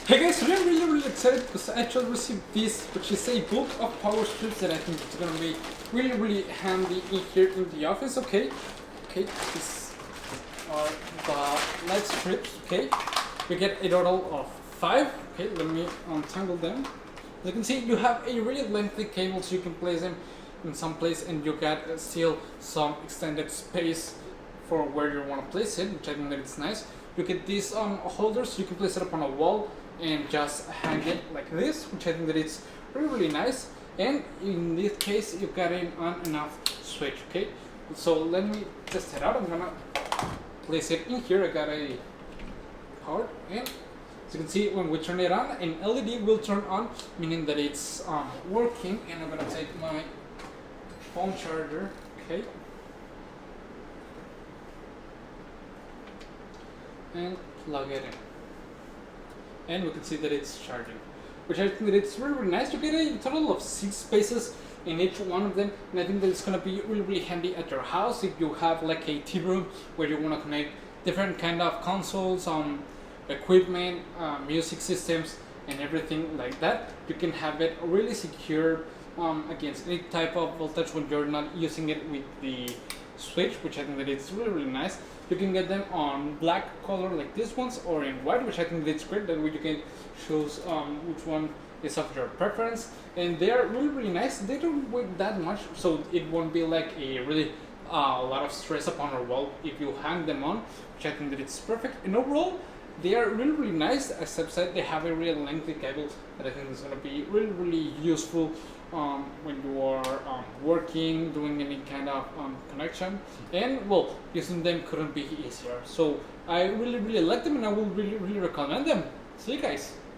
Hey guys, today I'm really excited because I just received this, which is a book of power strips that I think is gonna be really handy in here in the office. Okay, these are the light strips. Okay, we get a total of 5. Okay, let me untangle them. As you can see, you have a really lengthy cable, so you can place them in some place, and you got still some extended space for where you want to place it, which I think that it's nice. You get these holders, so you can place it up on a wall and just hang it like this, which I think that it's really nice. And in this case, you got an on and off switch. Okay, so let me test it out. I'm gonna place it in here. I got a power, and as you can see, when we turn it on, an LED will turn on, meaning that it's working. And I'm gonna take my phone charger. Okay, and plug it in, and we can see that it's charging, which I think that it's really nice. You get a total of 6 spaces in each one of them, and I think that it's gonna be really handy at your house if you have like a tea room where you want to connect different kind of consoles, equipment, music systems, and everything like that. You can have it really secure against any type of voltage when you're not using it with the switch, which I think that it's really nice. You can get them on black color like these ones, or in white, which I think that's great. That way you can choose which one is of your preference, and they are really nice. They don't weigh that much, so it won't be like a really lot of stress upon your wall if you hang them on, which I think that it's perfect. And overall, they are really nice, except that they have a really lengthy cable that I think is going to be really useful when you are working, doing any kind of connection. And well, using them couldn't be easier. So I really like them, and I will really recommend them. See you guys.